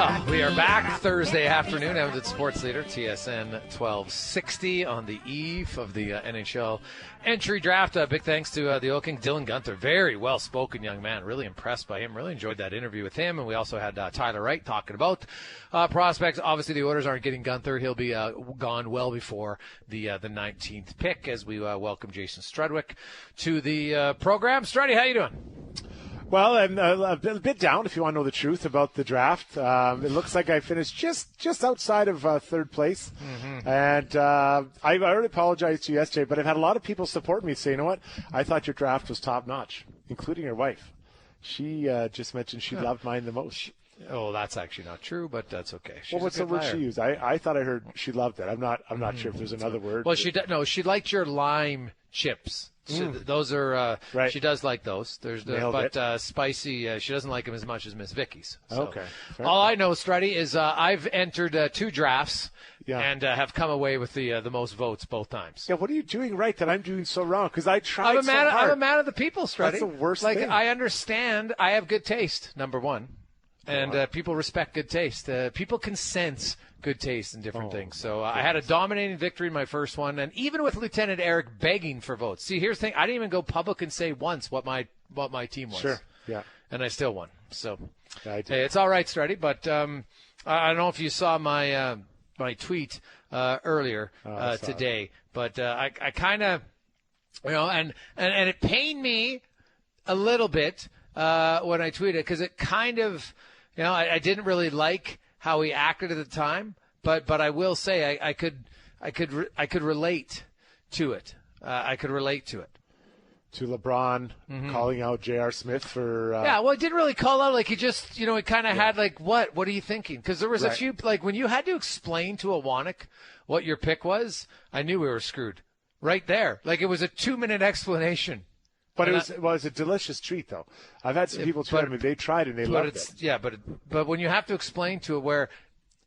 We are back Thursday afternoon. Edmonton Sports Leader, TSN 1260, on the eve of the NHL entry draft. Big thanks to the Oil King, Dylan Guenther. Very well-spoken young man. Really impressed by him. Really enjoyed that interview with him. And we also had Tyler Wright talking about prospects. Obviously, the Oilers aren't getting Guenther. He'll be gone well before the 19th pick as we welcome Jason Strudwick to the program. Struddy, how you doing? Well, I'm a bit down, if you want to know the truth about the draft. It looks like I finished just outside of third place. Mm-hmm. And I already apologized to you yesterday, but I've had a lot of people support me say, you know what, I thought your draft was top-notch, including your wife. She just mentioned she loved mine the most. Oh, that's actually not true, but that's okay. Well, what's the word she used? I thought I heard she loved it. I'm not sure if there's another word. Well, she liked your lime chips. So those are right. She does like those. Spicy. She doesn't like them as much as Miss Vicky's. So. Okay. All I know, Struddy, is I've entered 2 drafts and have come away with the most votes both times. Yeah. What are you doing right that I'm doing so wrong? Because I tried so hard. I'm a man of the people, Struddy. That's the worst thing. I understand. I have good taste. Number one. And people respect good taste. People can sense good taste in different things. So I had a dominating victory in my first one, and even with Lieutenant Eric begging for votes. See, here's the thing: I didn't even go public and say once what my team was. Sure. Yeah. And I still won. So I did. Hey, it's all right, Struddy. But I don't know if you saw my tweet earlier today, but I kind of, and it pained me a little bit when I tweeted, because it kind of. I didn't really like how he acted at the time, but I will say I could relate to it. I could relate to it. To LeBron calling out J.R. Smith for. Well, he didn't really call out. Like he just, he kind of had like, what are you thinking? Because there was a few, like when you had to explain to a Wannick what your pick was, I knew we were screwed right there. Like it was a 2-minute explanation. But it was a delicious treat, though. I've had some people try it. I mean, they tried and they loved it. Yeah, but when you have to explain to it where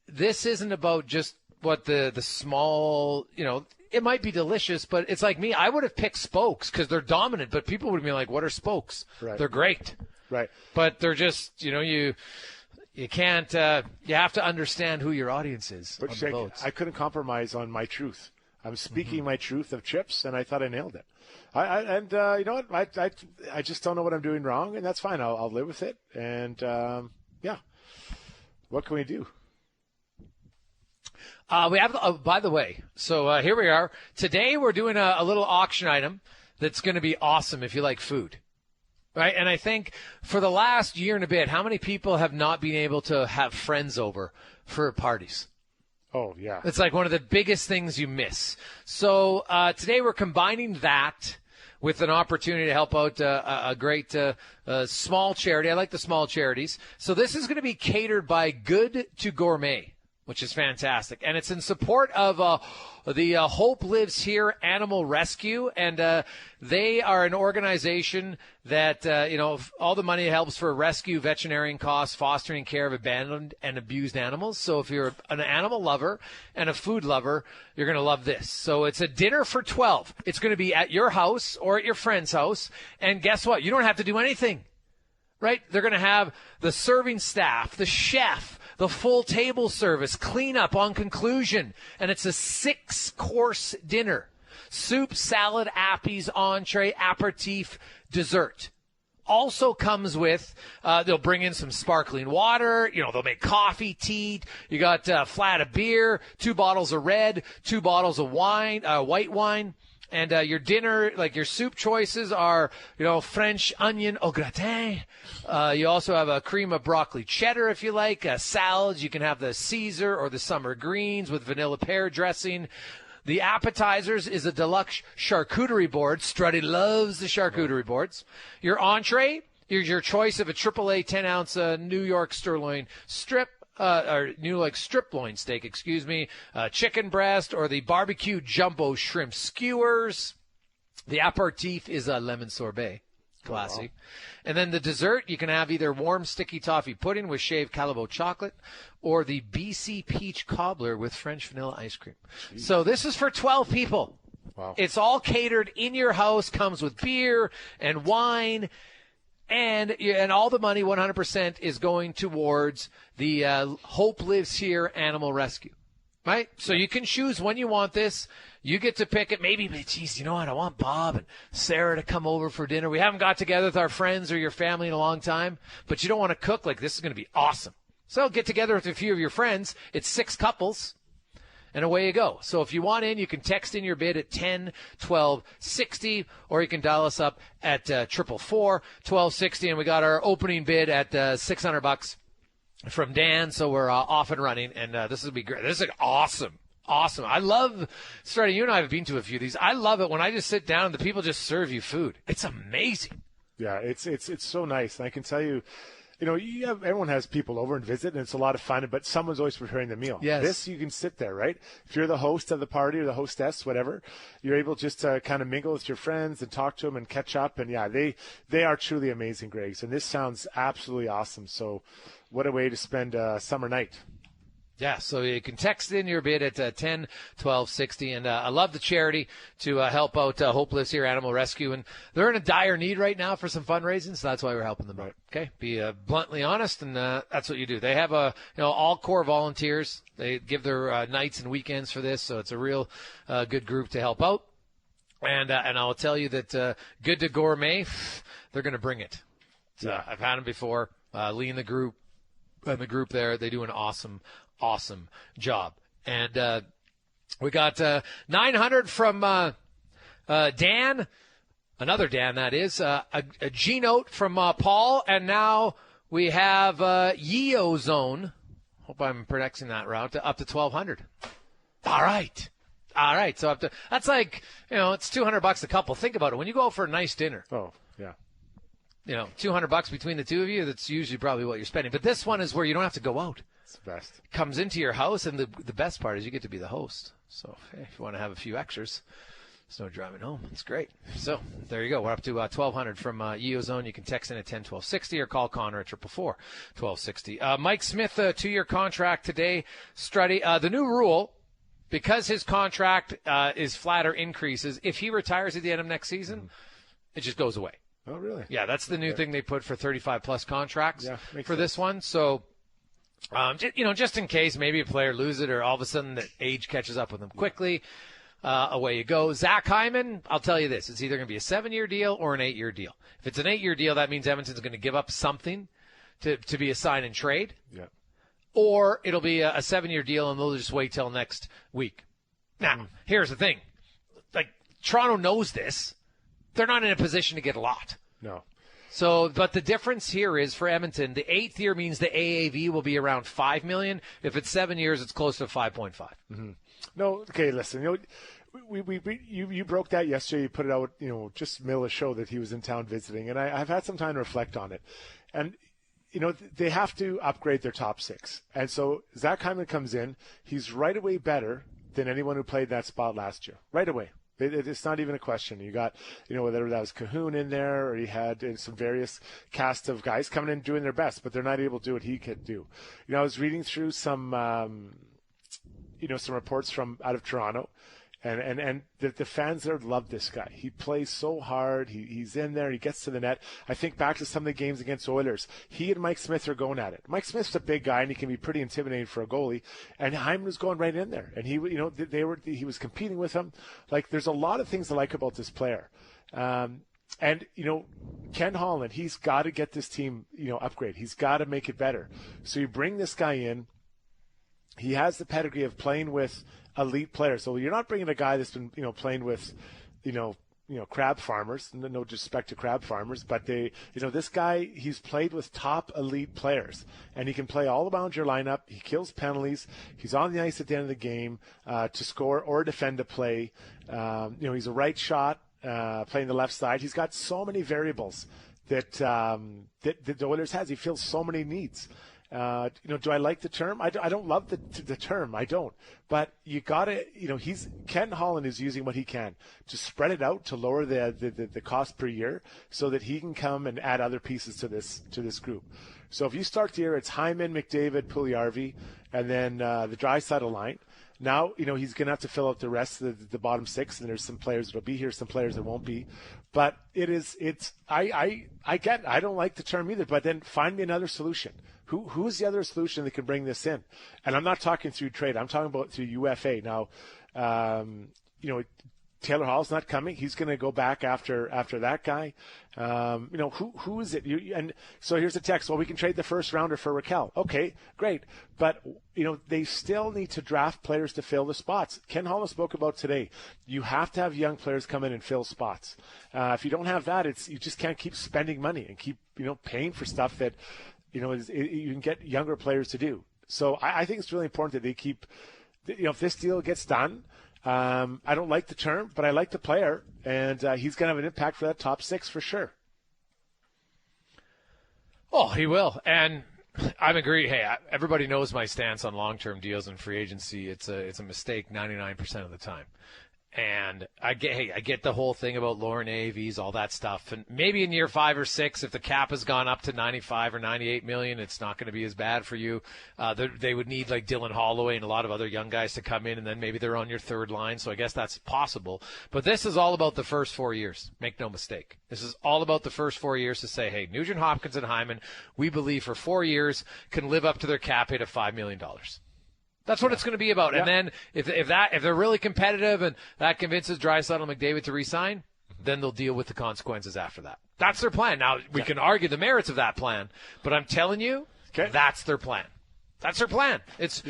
this isn't about just what the small, it might be delicious, but it's like me. I would have picked spokes because they're dominant, but people would be like, what are spokes? Right. They're great. Right. But they're just, you can't, you have to understand who your audience is. But I couldn't compromise on my truth. I'm speaking my truth of chips, and I thought I nailed it. You know what? I just don't know what I'm doing wrong, and that's fine. I'll live with it. And, what can we do? We have, by the way, so here we are. Today we're doing a little auction item that's going to be awesome if you like food. Right? And I think for the last year and a bit, how many people have not been able to have friends over for parties? Oh, yeah. It's like one of the biggest things you miss. So today we're combining that with an opportunity to help out a great small charity. I like the small charities. So this is going to be catered by Good to Gourmet, which is fantastic. And it's in support of the Hope Lives Here Animal Rescue. And they are an organization that, all the money helps for rescue, veterinarian costs, fostering care of abandoned and abused animals. So if you're an animal lover and a food lover, you're going to love this. So it's a dinner for 12. It's going to be at your house or at your friend's house. And guess what? You don't have to do anything, right? They're going to have the serving staff, the chef, the full table service, cleanup on conclusion. And it's a 6-course dinner. Soup, salad, appies, entree, aperitif, dessert. Also comes with, they'll bring in some sparkling water. They'll make coffee, tea. You got a flat of beer, 2 bottles of red, 2 bottles of wine, white wine. And your dinner, like your soup choices are, French onion au gratin. You also have a cream of broccoli cheddar if you like. Salads, you can have the Caesar or the summer greens with vanilla pear dressing. The appetizers is a deluxe charcuterie board. Struddy loves the charcuterie boards. Your entree, your choice of a AAA 10-ounce New York sirloin strip. Strip loin steak, chicken breast, or the barbecue jumbo shrimp skewers. The aperitif is a lemon sorbet. Classy. Oh, wow. And then the dessert, you can have either warm sticky toffee pudding with shaved Calibo chocolate or the BC peach cobbler with French vanilla ice cream. Jeez. So this is for 12 people. Wow. It's all catered in your house, comes with beer and wine. And all the money, 100%, is going towards the Hope Lives Here Animal Rescue, right? So you can choose when you want this. You get to pick it. Maybe, geez, you know what? I want Bob and Sarah to come over for dinner. We haven't got together with our friends or your family in a long time, but you don't want to cook. Like, this is going to be awesome. So get together with a few of your friends. It's 6 couples. And away you go. So if you want in, you can text in your bid at 10-12-60, or you can dial us up at 444-1260. And we got our opening bid at $600 from Dan. So we're off and running, and this will be great. This is awesome. Awesome. I love, starting, you and I have been to a few of these. I love it when I just sit down and the people just serve you food. It's amazing. Yeah, it's so nice. And I can tell you, everyone has people over and visit, and it's a lot of fun, but someone's always preparing the meal. Yes. This, you can sit there, right? If you're the host of the party or the hostess, whatever, you're able just to kind of mingle with your friends and talk to them and catch up. And, yeah, they are truly amazing, Greggs. And this sounds absolutely awesome. So what a way to spend a summer night. Yeah, so you can text in your bid at 10-12-60. And I love the charity to help out Hope Lives Here Animal Rescue. And they're in a dire need right now for some fundraising, so that's why we're helping them out. Okay, be bluntly honest, and that's what you do. They have all core volunteers. They give their nights and weekends for this, so it's a real good group to help out. And I'll tell you that Good to Gourmet, they're going to bring it. So, yeah. I've had them before. Lee and the group there, they do an awesome job. And we got 900 from Dan, another Dan, that is, a G note from Paul, and now we have Yeo Zone. Hope I'm pronouncing that right. Up to 1,200. All right. So that's like, it's $200 a couple. Think about it. When you go out for a nice dinner. Oh, yeah. $200 between the two of you, that's usually probably what you're spending. But this one is where you don't have to go out. It's the best. Comes into your house, and the best part is you get to be the host. So hey, if you want to have a few extras, there's no driving home. It's great. So there you go. We're up to 1,200 from EOZone. You can text in at 10-12-60 or call Connor at 444-1260. Mike Smith, 2-year contract today. Struddy, the new rule, because his contract is flatter increases, if he retires at the end of next season, it just goes away. Oh, really? Yeah, that's the new thing they put for 35-plus contracts for this sense. one. So, just in case maybe a player loses it or all of a sudden the age catches up with them quickly, away you go. Zach Hyman, I'll tell you this. It's either going to be a 7-year deal or an 8-year deal. If it's an 8-year deal, that means Edmonton's going to give up something to be a sign and trade. Yeah. Or it'll be a 7-year deal, and they'll just wait till next week. Now, here's the thing. Like, Toronto knows this. They're not in a position to get a lot. No. So, but the difference here is for Edmonton, the 8th year means the AAV will be around $5 million. If it's 7 years, it's close to 5.5. Mm-hmm. No, okay, listen, you broke that yesterday. You put it out, just middle of the show that he was in town visiting, and I've had some time to reflect on it. And, they have to upgrade their top 6. And so Zach Hyman comes in. He's right away better than anyone who played that spot last year. Right away. It's not even a question. You got, whether that was Cahoon in there or you had some various cast of guys coming in doing their best, but they're not able to do what he could do. I was reading through some, some reports from out of Toronto, and the fans there love this guy. He plays so hard. He's in there. He gets to the net. I think back to some of the games against Oilers. He and Mike Smith are going at it. Mike Smith's a big guy, and he can be pretty intimidating for a goalie. And Hyman was going right in there. And he was competing with him. Like, there's a lot of things I like about this player. And Ken Holland, he's got to get this team, upgrade. He's got to make it better. So you bring this guy in. He has the pedigree of playing with elite players. So you're not bringing a guy that's been, playing with, crab farmers. No disrespect to crab farmers, but this guy, he's played with top elite players, and he can play all around your lineup. He kills penalties. He's on the ice at the end of the game to score or defend a play. He's a right shot playing the left side. He's got so many variables that the Oilers has. He fills so many needs. Do I like the term? I don't love the term. I don't. But you got to, Ken Holland is using what he can to spread it out to lower the cost per year so that he can come and add other pieces to this group. So if you start the year, it's Hyman, McDavid, Puljujarvi, and then the Draisaitl line. Now, he's going to have to fill out the rest of the bottom six, and there's some players that will be here, some players that won't be. But I get it. I don't like the term either, but then find me another solution. Who's the other solution that can bring this in? And I'm not talking through trade. I'm talking about through UFA. Now, Taylor Hall's not coming. He's going to go back after that guy. Who is it? And so here's a text. Well, we can trade the first rounder for Raquel. Okay, great. But, they still need to draft players to fill the spots. Ken Holland spoke about today. You have to have young players come in and fill spots. If you don't have that, you just can't keep spending money and keep, paying for stuff that, you can get younger players to do. So I think it's really important that they keep, if this deal gets done, I don't like the term, but I like the player, and he's going to have an impact for that top six for sure. Oh, he will. And I'm agree. Hey, everybody knows my stance on long-term deals and free agency. It's a mistake 99% of the time. And I get the whole thing about Lauren AVs, all that stuff. And maybe in year 5 or 6, if the cap has gone up to 95 or 98 million, it's not going to be as bad for you. They would need like Dylan Holloway and a lot of other young guys to come in, and then maybe they're on your third line. So I guess that's possible. But this is all about the first 4 years. Make no mistake. This is all about the first 4 years to say, hey, Nugent Hopkins and Hyman, we believe for 4 years can live up to their cap hit of $5 million. That's what it's going to be about. Yeah. And then if they're really competitive and that convinces Draisaitl and McDavid to re-sign, then they'll deal with the consequences after that. That's their plan. Now, we can argue the merits of that plan, but I'm telling you, that's their plan. That's their plan. It's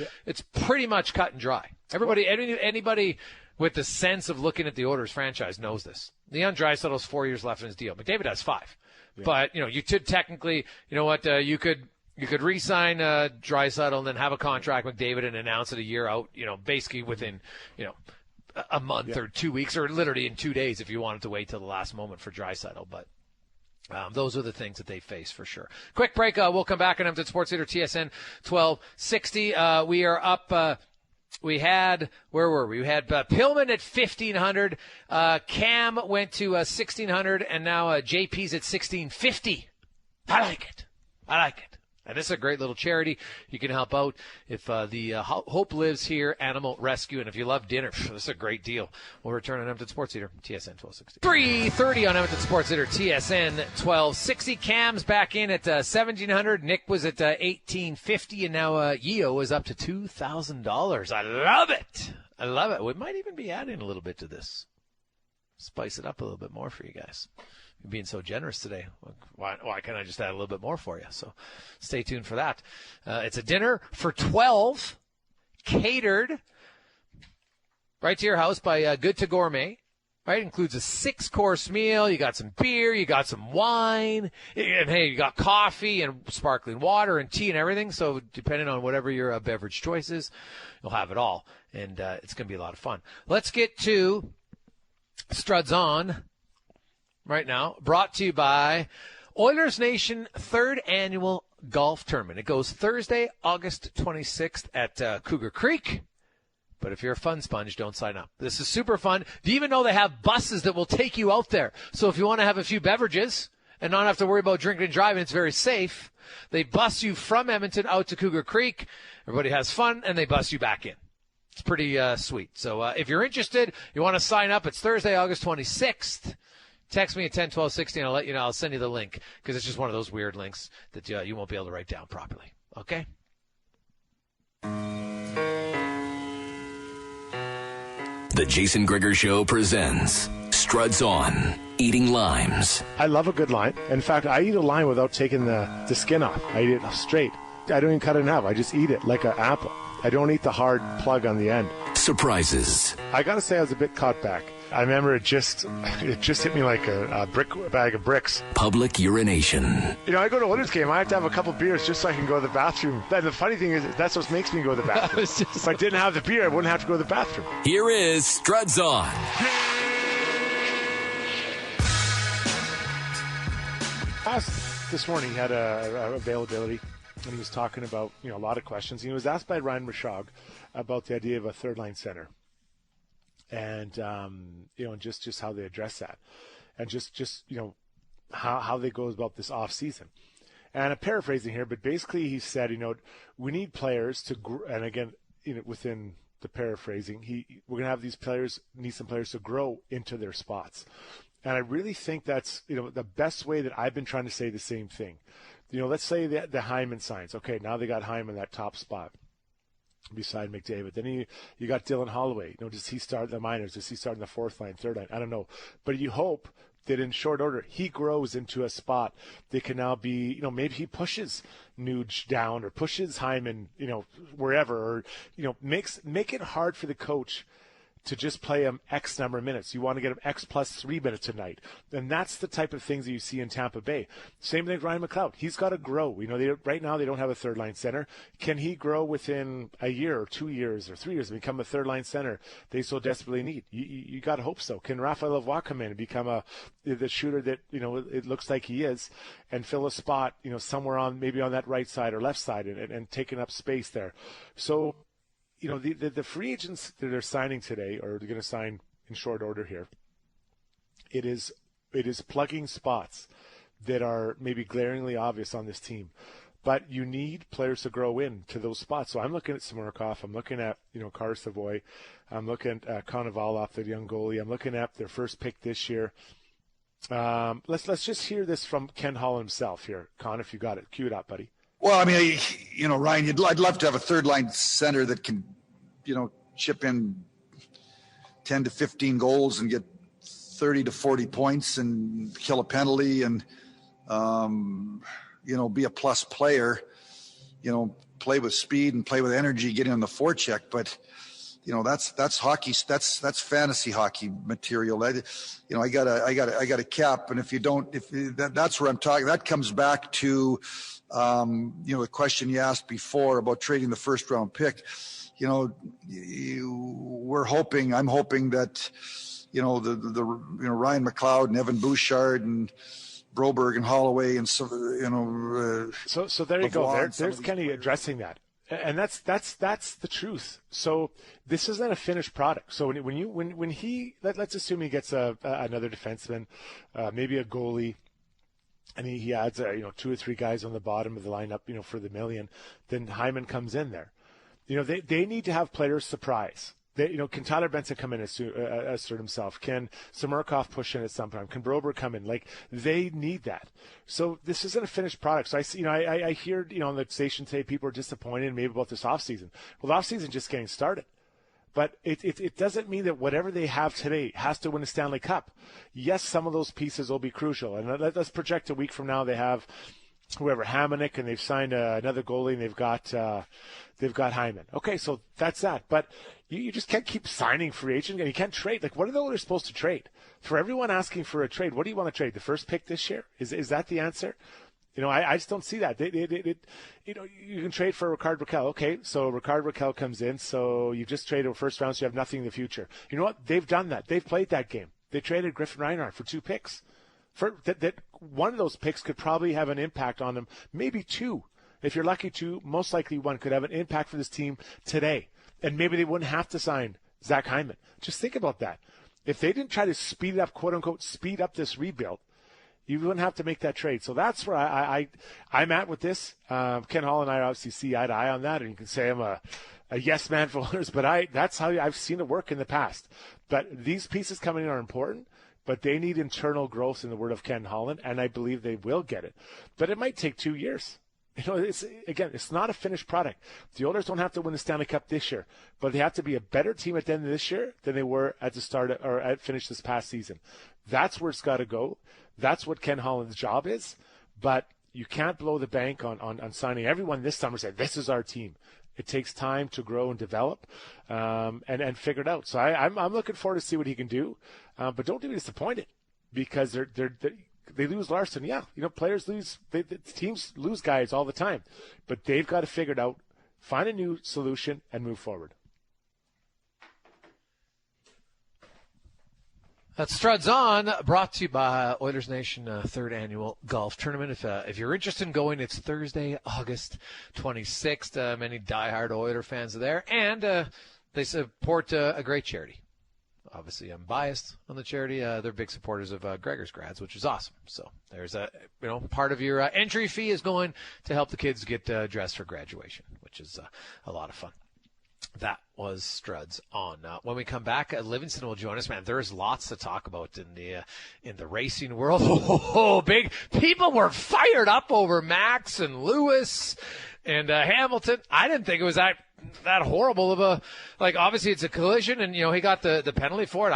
pretty much cut and dry. Anybody with the sense of looking at the Oilers franchise knows this. Leon Draisaitl has 4 years left in his deal. McDavid has 5. Yeah. But, you could technically, you could re-sign Draisaitl and then have a contract with McDavid and announce it a year out, basically within, a month or 2 weeks, or literally in 2 days if you wanted to wait till the last moment for Draisaitl. But those are the things that they face for sure. Quick break. We'll come back on Edmonton Sports Leader TSN 1260. We are up. Where were we? We had Pillman at 1,500. Cam went to 1,600, and now JP's at 1,650. I like it. And this is a great little charity. You can help out if the Hope Lives Here Animal Rescue. And if you love dinner, this is a great deal. We'll return on Edmonton Sports Leader, TSN 1260. 3:30 on Edmonton Sports Leader, TSN 1260. Cam's back in at 1,700. Nick was at 1,850. And now Yeo is up to $2,000. I love it. We might even be adding a little bit to this. Spice it up a little bit more for you guys. You're being so generous today. Why can't I just add a little bit more for you? So stay tuned for that. It's a dinner for 12, catered right to your house by Good to Gourmet. Right, includes a 6-course meal. You got some beer, you got some wine, and hey, you got coffee and sparkling water and tea and everything. So depending on whatever your beverage choice is, you'll have it all, and it's going to be a lot of fun. Let's get to Struds On right now, brought to you by Oilers Nation 3rd Annual Golf Tournament. It goes Thursday, August 26th at Cougar Creek. But if you're a fun sponge, don't sign up. This is super fun. Do you even know they have buses that will take you out there? So if you want to have a few beverages and not have to worry about drinking and driving, it's very safe. They bus you from Edmonton out to Cougar Creek. Everybody has fun, and they bus you back in. It's pretty sweet. So if you're interested, you want to sign up, it's Thursday, August 26th. Text me at 10-12-60, and I'll let you know. I'll send you the link because it's just one of those weird links that you won't be able to write down properly. Okay? The Jason Gregor Show presents Struds On, Eating Limes. I love a good lime. In fact, I eat a lime without taking the skin off. I eat it straight. I don't even cut it in half. I just eat it like an apple. I don't eat the hard plug on the end. Surprises. I got to say I was a bit caught back. I remember it just hit me like a bag of bricks. Public urination. I go to Oilers game. I have to have a couple beers just so I can go to the bathroom. And the funny thing is, that's what makes me go to the bathroom. If I didn't have the beer, I wouldn't have to go to the bathroom. Here is Struds On. This morning he had a availability, and he was talking about a lot of questions. He was asked by Ryan Rishaug about the idea of a third-line center. And, and just how they address that, and just how they go about this off season. And I'm paraphrasing here, but basically he said, we need players to and again, within the paraphrasing, we're going to have these players, need some players to grow into their spots. And I really think that's, the best way that I've been trying to say the same thing. Let's say that the Hyman signs. Okay, now they got Hyman that top spot beside McDavid. Then you got Dylan Holloway. Does he start the minors? Does he start in the fourth line, third line? I don't know. But you hope that in short order he grows into a spot that can now be, maybe he pushes Nuge down or pushes Hyman, wherever, or, make it hard for the coach to just play him X number of minutes. You want to get him X plus 3 minutes tonight. And that's the type of things that you see in Tampa Bay. Same thing with Ryan McLeod. He's got to grow. Right now they don't have a third-line center. Can he grow within a year or 2 years or 3 years and become a third-line center they so desperately need? You got to hope so. Can Rafael Lavoie come in and become the shooter that, it looks like he is, and fill a spot, somewhere maybe on that right side or left side and taking up space there? So, the free agents that they're signing today, or they're going to sign in short order here, it is plugging spots that are maybe glaringly obvious on this team. But you need players to grow into those spots. So I'm looking at Samorkov. I'm looking at, Carter Savoy. I'm looking at Konovalov, the young goalie. I'm looking at their first pick this year. Let's just hear this from Ken Holland himself here. Con, if you got it. Cue it up, buddy. Well, I mean, Ryan, I'd love to have a third-line center that can, chip in 10 to 15 goals and get 30 to 40 points and kill a penalty and, be a plus player, play with speed and play with energy, get in the forecheck. But, that's hockey. That's fantasy hockey material. I got a cap. And that's where I'm talking. That comes back to, the question you asked before about trading the first round pick. I'm hoping that, Ryan McLeod and Evan Bouchard and Broberg and Holloway and so there you go. There's Kenny addressing that. And that's the truth. So this isn't a finished product. So when he let's assume he gets another defenseman, maybe a goalie, and he adds 2 or 3 guys on the bottom of the lineup, for the million, then Hyman comes in there. They need to have players surprise. Can Tyler Benson come in and assert himself? Can Samorkov push in at some time? Can Broberg come in? They need that. So this isn't a finished product. So I hear, on the station today, people are disappointed maybe about this offseason. Well, the offseason just getting started. But it doesn't mean that whatever they have today has to win a Stanley Cup. Yes, some of those pieces will be crucial. And let's project a week from now they have whoever, Hamonic, and they've signed another goalie, and they've got Hyman. Okay, so that's that. But you just can't keep signing free agent, and you can't trade. What are the owners supposed to trade? For everyone asking for a trade, what do you want to trade? The first pick this year? Is that the answer? I just don't see that. You can trade for Rickard Rakell. Okay, so Rickard Rakell comes in, so you just traded a first round, so you have nothing in the future. You know what? They've done that. They've played that game. They traded Griffin Reinhart for 2 picks. That one of those picks could probably have an impact on them, maybe 2. If you're lucky, 2, most likely 1 could have an impact for this team today. And maybe they wouldn't have to sign Zach Hyman. Just think about that. If they didn't try to speed up, quote unquote, speed up this rebuild, you wouldn't have to make that trade. So that's where I'm at with this. Ken Hall and I obviously see eye to eye on that, and you can say I'm a yes man for owners, but that's how I've seen it work in the past. But these pieces coming in are important, but they need internal growth, in the word of Ken Holland, and I believe they will get it. But it might take 2 years. It's not a finished product. The Oilers don't have to win the Stanley Cup this year, but they have to be a better team at the end of this year than they were at the start or at finish this past season. That's where it's got to go. That's what Ken Holland's job is. But you can't blow the bank on signing everyone this summer. Say this is our team. It takes time to grow and develop, and figure it out. So I'm looking forward to see what he can do, but don't be disappointed because they lose Larson. Yeah, players lose. Teams lose guys all the time, but they've got to figure it out, find a new solution, and move forward. That's Struds On, brought to you by Oilers Nation 3rd Annual Golf Tournament. If you're interested in going, it's Thursday, August 26th. Many diehard Oiler fans are there, and they support a great charity. obviously I'm biased on the charity. They're big supporters of Gregor's Grads, which is awesome. So there's part of your entry fee is going to help the kids get dressed for graduation, which is a lot of fun. That was Struds on. When we come back, Livingston will join us. Man, there's lots to talk about in the racing world. Big people were fired up over Max and Lewis and Hamilton. I didn't think it was that horrible of a, obviously it's a collision, and he got the penalty for it.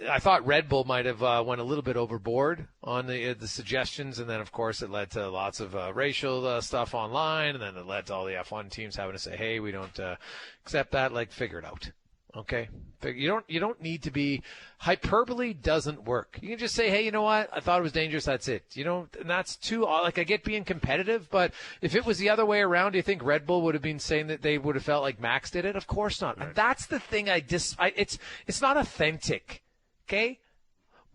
I thought Red Bull might have went a little bit overboard on the suggestions, and then of course it led to lots of racial stuff online, and then it led to all the F1 teams having to say, hey, we don't accept that. Figure it out. Okay, you don't need to be, hyperbole doesn't work. You can just say, hey, you know what? I thought it was dangerous. That's it. And that's too, I get being competitive, but if it was the other way around, do you think Red Bull would have been saying that they would have felt like Max did it? Of course not. Right. And that's the thing it's not authentic. Okay?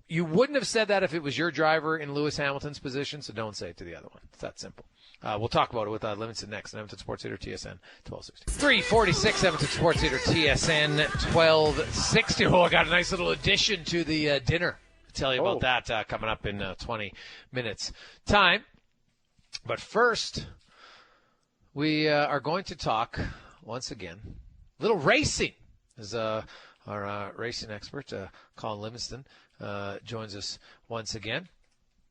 You wouldn't have said that if it was your driver in Lewis Hamilton's position, so don't say it to the other one. It's that simple. We'll talk about it with Livingston next on Edmonton Sports Theater TSN 1260. 346 Edmonton Sports Theater TSN 1260. Oh, I got a nice little addition to the dinner. I'll tell you about that coming up in 20 minutes time. But first, we are going to talk once again a little racing. As our racing expert, Colin Livingston, joins us once again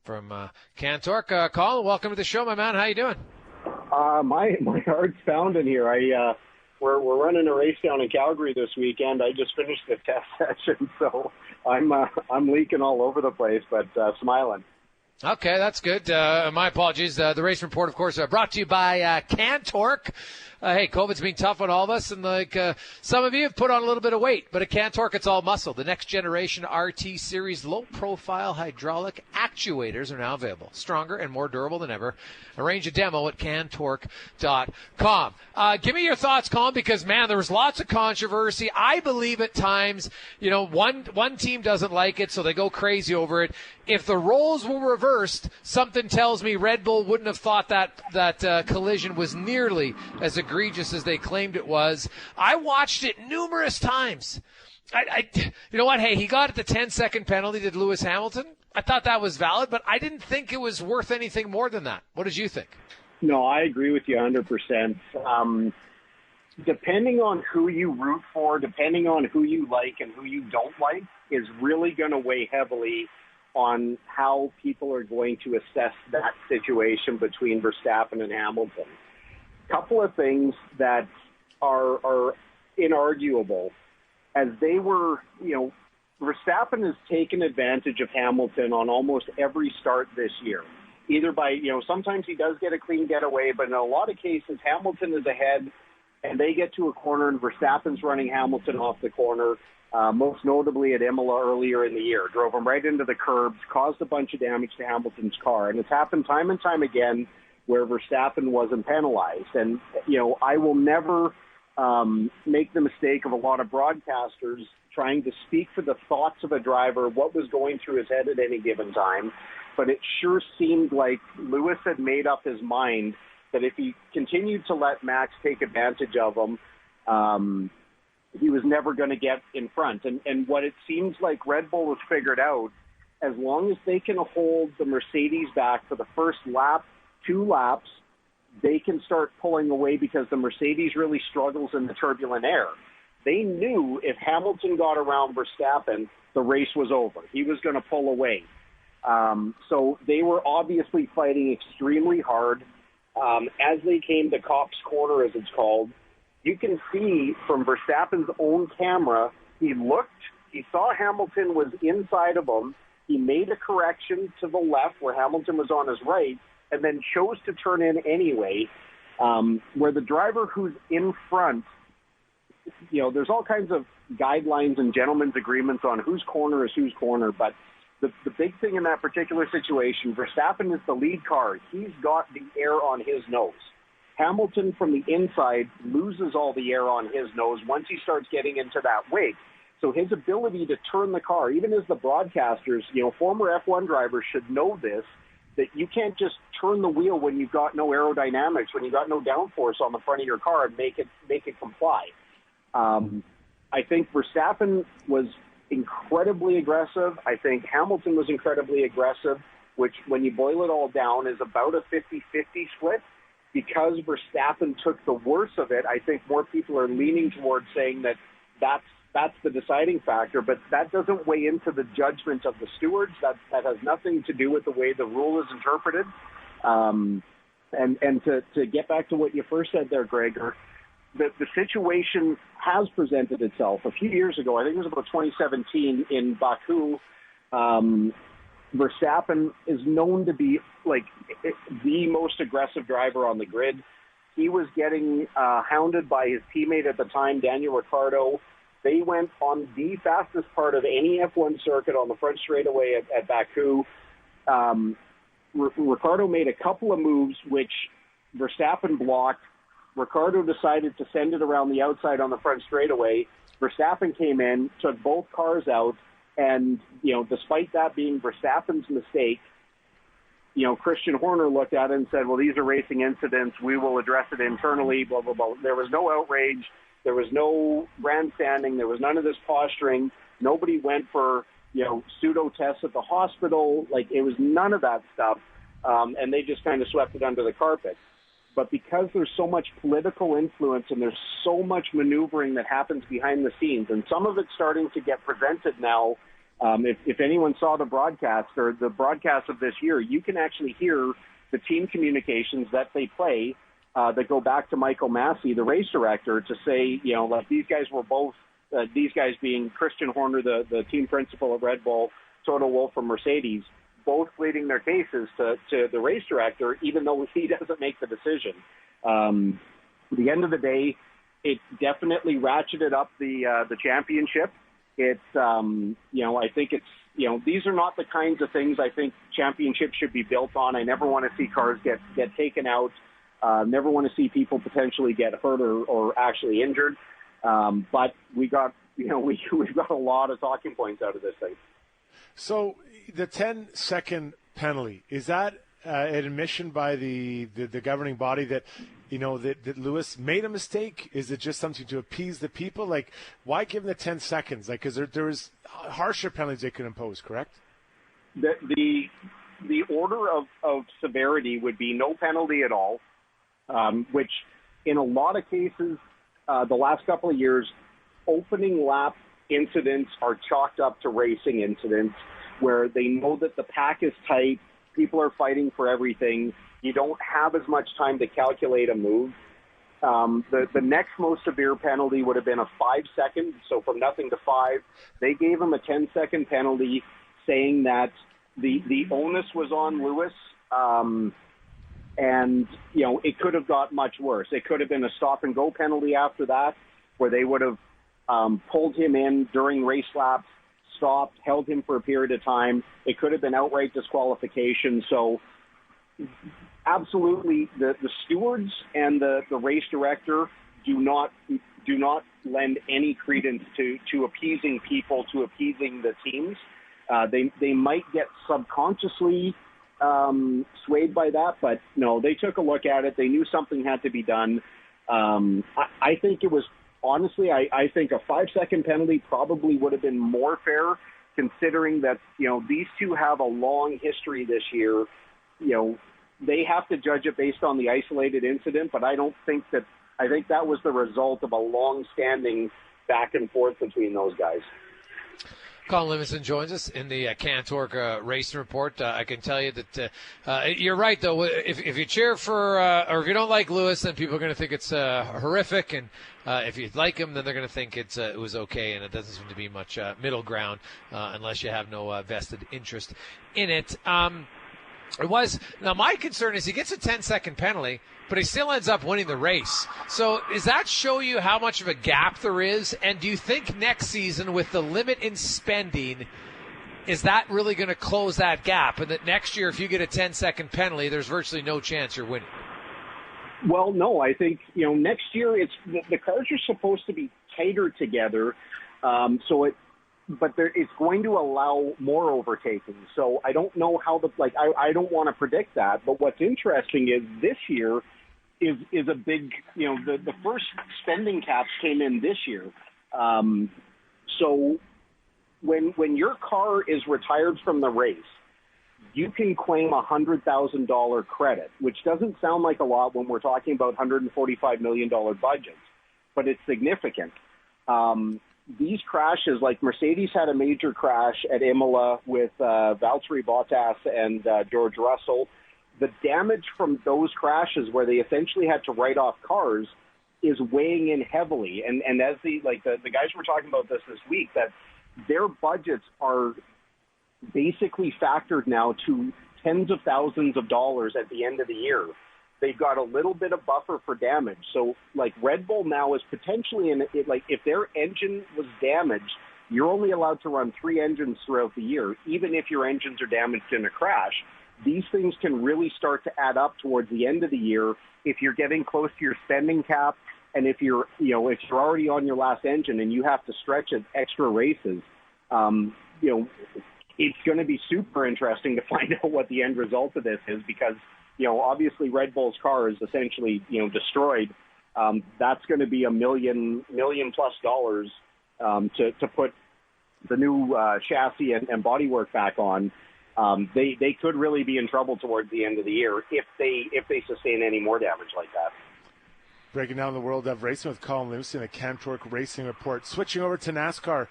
from Cantork. Colin, welcome to the show, my man. How you doing? My heart's pounding here. We're running a race down in Calgary this weekend. I just finished the test session, so I'm leaking all over the place, but smiling. Okay, that's good. My apologies. The Race Report, of course, brought to you by Cantork. Hey, COVID's been tough on all of us, and some of you have put on a little bit of weight, but at Cantork, it's all muscle. The next generation RT Series low-profile hydraulic actuators are now available. Stronger and more durable than ever. Arrange a demo at cantork.com. Give me your thoughts, Colin, because, man, there was lots of controversy. I believe at times, one team doesn't like it, so they go crazy over it. If the roles were reversed, something tells me Red Bull wouldn't have thought that collision was nearly as egregious as they claimed it was. I watched it numerous times. You know what? Hey, he got the 10-second penalty to Lewis Hamilton. I thought that was valid, but I didn't think it was worth anything more than that. What did you think? No, I agree with you 100%. Depending on who you root for, depending on who you like and who you don't like, is really going to weigh heavily on how people are going to assess that situation between Verstappen and Hamilton. Couple of things that are inarguable. As they were, Verstappen has taken advantage of Hamilton on almost every start this year. Either by, sometimes he does get a clean getaway, but in a lot of cases, Hamilton is ahead and they get to a corner and Verstappen's running Hamilton off the corner. Most notably at Imola earlier in the year, drove him right into the curbs, caused a bunch of damage to Hamilton's car. And it's happened time and time again where Verstappen wasn't penalized. And, I will never make the mistake of a lot of broadcasters trying to speak for the thoughts of a driver, what was going through his head at any given time. But it sure seemed like Lewis had made up his mind that if he continued to let Max take advantage of him, he was never going to get in front. And what it seems like Red Bull has figured out, as long as they can hold the Mercedes back for the first lap, 2 laps, they can start pulling away because the Mercedes really struggles in the turbulent air. They knew if Hamilton got around Verstappen, the race was over. He was going to pull away. So they were obviously fighting extremely hard. As they came to Cops Corner, as it's called, you can see from Verstappen's own camera, he saw Hamilton was inside of him. He made a correction to the left where Hamilton was on his right and then chose to turn in anyway, where the driver who's in front, there's all kinds of guidelines and gentlemen's agreements on whose corner is whose corner, but the big thing in that particular situation, Verstappen is the lead car. He's got the air on his nose. Hamilton from the inside loses all the air on his nose once he starts getting into that wake. So his ability to turn the car, even as the broadcasters, former F1 drivers should know this, that you can't just turn the wheel when you've got no aerodynamics, when you've got no downforce on the front of your car and make it comply. I think Verstappen was incredibly aggressive. I think Hamilton was incredibly aggressive, which when you boil it all down is about a 50-50 split. Because Verstappen took the worst of it, I think more people are leaning towards saying that that's the deciding factor, but that doesn't weigh into the judgment of the stewards. That has nothing to do with the way the rule is interpreted. And to get back to what you first said there, Gregor, the situation has presented itself. A few years ago, I think it was about 2017 in Baku, Verstappen is known to be like the most aggressive driver on the grid. He was getting hounded by his teammate at the time, Daniel Ricciardo. They went on the fastest part of any F1 circuit on the front straightaway at Baku. Ricciardo made a couple of moves which Verstappen blocked. Ricciardo decided to send it around the outside on the front straightaway. Verstappen came in, took both cars out, and, despite that being Verstappen's mistake, Christian Horner looked at it and said, well, these are racing incidents. We will address it internally, blah, blah, blah. There was no outrage. There was no grandstanding. There was none of this posturing. Nobody went for, pseudo tests at the hospital. Like, it was none of that stuff. And they just kind of swept it under the carpet. But because there's so much political influence and there's so much maneuvering that happens behind the scenes, and some of it's starting to get presented now, if anyone saw the broadcast or the broadcast of this year, you can actually hear the team communications that they play that go back to Michael Massey, the race director, to say, like these guys were both, these guys being Christian Horner, the team principal of Red Bull, Toto Wolff from Mercedes, both pleading their cases to the race director, even though he doesn't make the decision. At the end of the day, it definitely ratcheted up the championship. It's, I think it's, these are not the kinds of things I think championships should be built on. I never want to see cars get taken out. Never want to see people potentially get hurt or actually injured. But we got, we've got a lot of talking points out of this thing. So the 10-second penalty, is that an admission by the governing body that, that Lewis made a mistake? Is it just something to appease the people? Like, why give him the 10 seconds? Like, because there is harsher penalties they could impose, correct? The order of severity would be no penalty at all, which in a lot of cases, the last couple of years, opening lap incidents are chalked up to racing incidents where they know that the pack is tight, people are fighting for everything, you don't have as much time to calculate a move. The next most severe penalty would have been a 5-second, so from nothing to 5. They gave him a 10-second penalty saying that the onus was on Lewis, and, it could have got much worse. It could have been a stop-and-go penalty after that where they would have pulled him in during race laps, stopped, held him for a period of time. It could have been outright disqualification. So absolutely, the stewards and the race director do not lend any credence to appeasing people, to appeasing the teams. They might get subconsciously swayed by that, but no, they took a look at it. They knew something had to be done. I think it was, honestly, I think a 5-second penalty probably would have been more fair, considering that, these two have a long history this year. They have to judge it based on the isolated incident, but I think that was the result of a long-standing back and forth between those guys. Colin Livingston joins us in the Cantork Racing Report. I can tell you that you're right, though. If you cheer for or if you don't like Lewis, then people are going to think it's horrific, and if you like him, then they're going to think it was okay, and it doesn't seem to be much middle ground unless you have no vested interest in it. Now, my concern is he gets a 10-second penalty, but he still ends up winning the race. So does that show you how much of a gap there is? And do you think next season, with the limit in spending, is that really going to close that gap? And that next year, if you get a 10-second penalty, there's virtually no chance you're winning? Well, no. I think, next year the cars are supposed to be tighter together, but it's going to allow more overtaking. So I don't know how I don't want to predict that. But what's interesting is this year is a big, the first spending caps came in this year. So when your car is retired from the race, you can claim a $100,000 credit, which doesn't sound like a lot when we're talking about $145 million budgets, but it's significant. These crashes, like Mercedes had a major crash at Imola with Valtteri Bottas and George Russell. The damage from those crashes where they essentially had to write off cars is weighing in heavily. And as the guys were talking about this week, that their budgets are basically factored now to tens of thousands of dollars at the end of the year. They've got a little bit of buffer for damage. So, like, Red Bull now is potentially if their engine was damaged, you're only allowed to run 3 engines throughout the year, even if your engines are damaged in a crash. These things can really start to add up towards the end of the year if you're getting close to your spending cap, and if you're already on your last engine and you have to stretch at extra races. It's going to be super interesting to find out what the end result of this is, because obviously Red Bull's car is essentially, destroyed. That's going to be $1 million plus to put the new chassis and bodywork back on. They could really be in trouble towards the end of the year if they sustain any more damage like that. Breaking down the world of racing with Colin Livingston, a Camtork Racing Report. Switching over to NASCAR,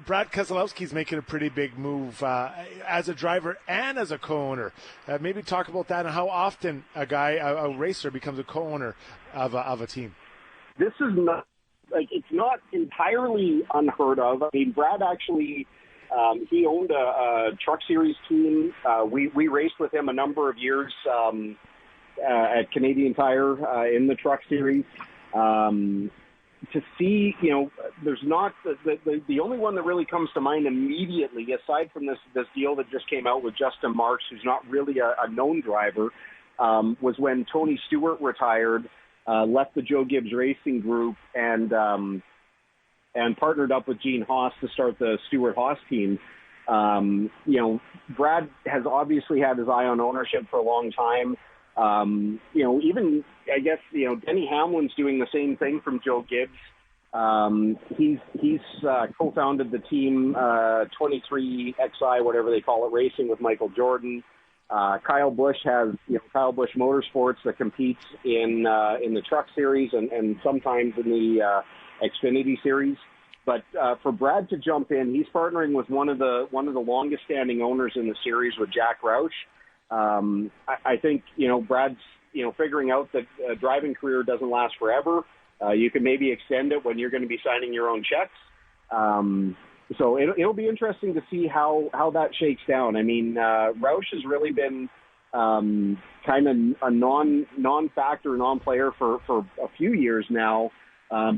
Brad Keselowski's making a pretty big move as a driver and as a co-owner. Maybe talk about that and how often a racer becomes a co-owner of a team. This is not it's not entirely unheard of. I mean, Brad actually he owned a Truck Series team. We raced with him a number of years. At Canadian Tire in the Truck Series. To see, there's not the only one that really comes to mind immediately, aside from this deal that just came out with Justin Marks, who's not really a known driver, was when Tony Stewart retired, left the Joe Gibbs Racing Group, and partnered up with Gene Haas to start the Stewart-Haas team. Brad has obviously had his eye on ownership for a long time. Even, I guess, Denny Hamlin's doing the same thing from Joe Gibbs. He's co-founded the team 23XI, whatever they call it, racing with Michael Jordan. Kyle Busch has, Kyle Busch Motorsports that competes in the Truck Series and sometimes in the Xfinity Series. But for Brad to jump in, he's partnering with one of the longest standing owners in the series, with Jack Roush. I think, Brad's, figuring out that a driving career doesn't last forever. You can maybe extend it when you're going to be signing your own checks. So it'll be interesting to see how that shakes down. I mean, Roush has really been kind of a non-factor, non-player for a few years now.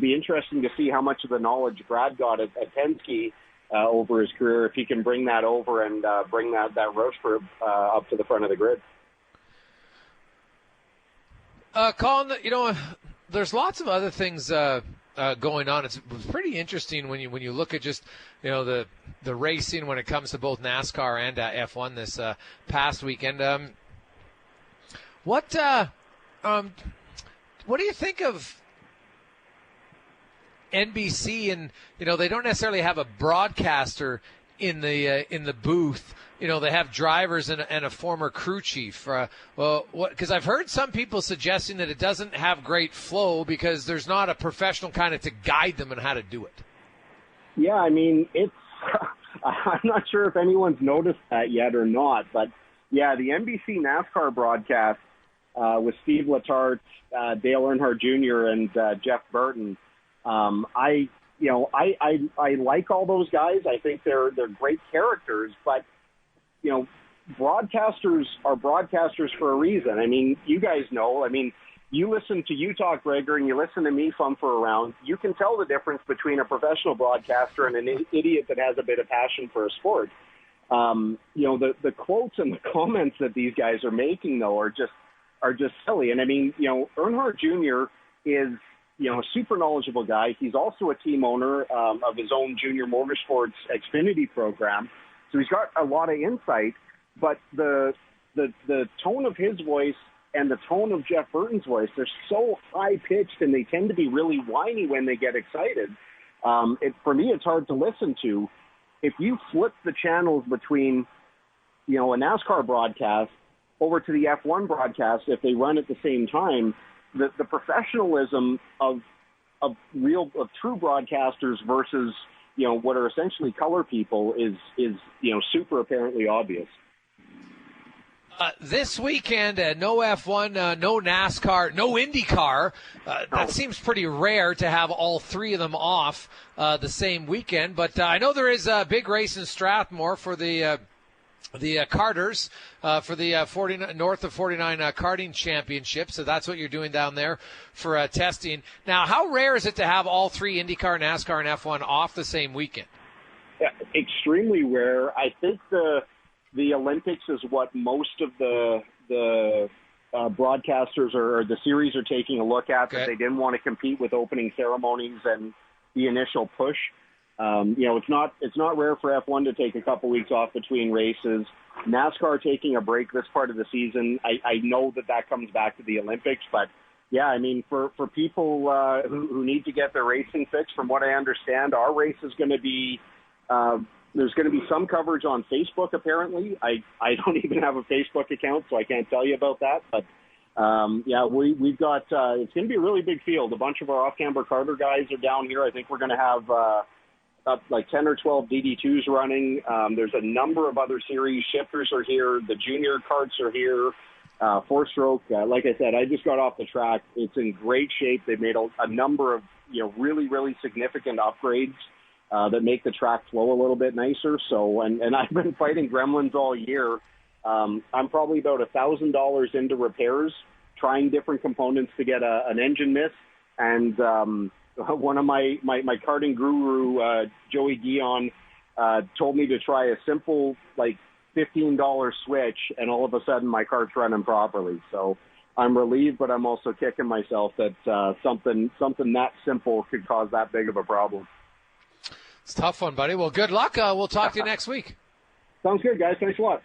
Be interesting to see how much of the knowledge Brad got at Penske over his career, if he can bring that over and bring that Roush group up to the front of the grid. Colin, there's lots of other things going on. It's pretty interesting when you look at just the racing when it comes to both NASCAR and F1 this past weekend. What do you think of NBC? And they don't necessarily have a broadcaster in the booth. They have drivers and a former crew chief. Because I've heard some people suggesting that it doesn't have great flow because there's not a professional kind of to guide them on how to do it. Yeah, I mean, it's I'm not sure if anyone's noticed that yet or not, but yeah, the NBC NASCAR broadcast with Steve Letarte, Dale Earnhardt Jr., and Jeff Burton. I like all those guys. I think they're great characters, but broadcasters are broadcasters for a reason. I mean, you guys know. I mean, you listen to you talk, Gregor, and you listen to me for around. You can tell the difference between a professional broadcaster and an idiot that has a bit of passion for a sport. The quotes and the comments that these guys are making, though, are just silly. And I mean, Earnhardt Jr. is a super knowledgeable guy. He's also a team owner of his own junior motorsports Xfinity program. So he's got a lot of insight, but the tone of his voice and the tone of Jeff Burton's voice, they're so high-pitched, and they tend to be really whiny when they get excited. For me, it's hard to listen to. If you flip the channels between, a NASCAR broadcast over to the F1 broadcast, if they run at the same time, the professionalism of true broadcasters versus, what are essentially color people is super apparently obvious. This weekend, no F1, no NASCAR, no IndyCar. That seems pretty rare to have all three of them off the same weekend. But I know there is a big race in Strathmore for the karters for the North of 49 karting championship. So that's what you're doing down there for testing. Now, how rare is it to have all three IndyCar, NASCAR, and F1 off the same weekend? Yeah, extremely rare. I think the Olympics is what most of the broadcasters or the series are taking a look at, that they didn't want to compete with opening ceremonies and the initial push. It's not rare for F1 to take a couple weeks off between races. NASCAR taking a break this part of the season, I know that comes back to the Olympics, but yeah, I mean, for people who need to get their racing fix, from what I understand, our race is going to be there's going to be some coverage on Facebook, apparently. I don't even have a Facebook account, so I can't tell you about that. But, we've got it's going to be a really big field. A bunch of our off-camber Carter guys are down here. I think we're going to have like 10 or 12 DD2s running. There's a number of other series. Shifters are here. The junior carts are here. Four-stroke. Like I said, I just got off the track. It's in great shape. They've made a number of really, really significant upgrades that make the track flow a little bit nicer. So, and I've been fighting gremlins all year. I'm probably about $1,000 into repairs, trying different components to get an engine miss. And one of my karting guru, Joey Guion, told me to try a simple, $15 switch, and all of a sudden my cart's running properly. So I'm relieved, but I'm also kicking myself that something that simple could cause that big of a problem. It's a tough one, buddy. Well, good luck. We'll talk to you next week. Sounds good, guys. Thanks a lot.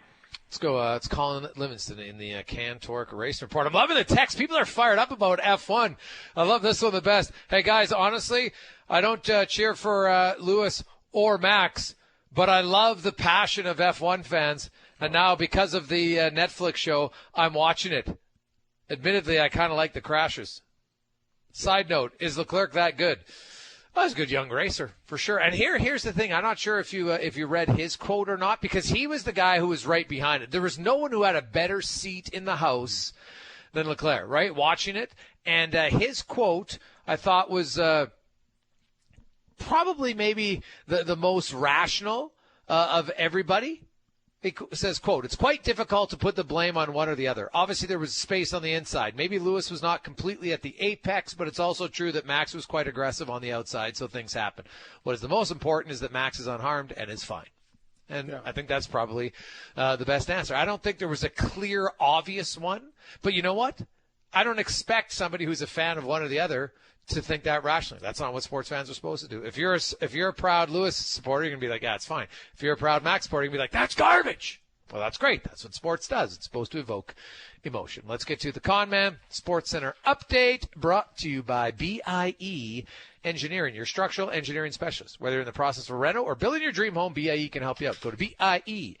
Let's go. It's Colin Livingston in the Cantork Race Report. I'm loving the text. People are fired up about F1. I love this one the best. Hey, guys, honestly, I don't cheer for Lewis or Max, but I love the passion of F1 fans. And now, because of the Netflix show, I'm watching it. Admittedly, I kind of like the crashes. Side note, is Leclerc that good? Well, he's a good young racer, for sure. And here's the thing. I'm not sure if you read his quote or not, because he was the guy who was right behind it. There was no one who had a better seat in the house than Leclerc, right, watching it. And his quote, I thought, was probably maybe the most rational of everybody. It says, quote, "It's quite difficult to put the blame on one or the other. Obviously, there was space on the inside. Maybe Lewis was not completely at the apex, but it's also true that Max was quite aggressive on the outside, so things happen. What is the most important is that Max is unharmed and is fine." And I think that's probably the best answer. I don't think there was a clear, obvious one. But you know what? I don't expect somebody who's a fan of one or the other to think that rationally. That's not what sports fans are supposed to do. If you're a proud Lewis supporter, you're going to be like, yeah, it's fine. If you're a proud Max supporter, you're going to be like, that's garbage. Well, that's great. That's what sports does. It's supposed to evoke emotion. Let's get to the Con Man Sports Center update, brought to you by BIE Engineering, your structural engineering specialist. Whether you're in the process of a reno or building your dream home, BIE can help you out. Go to BIEENG.com.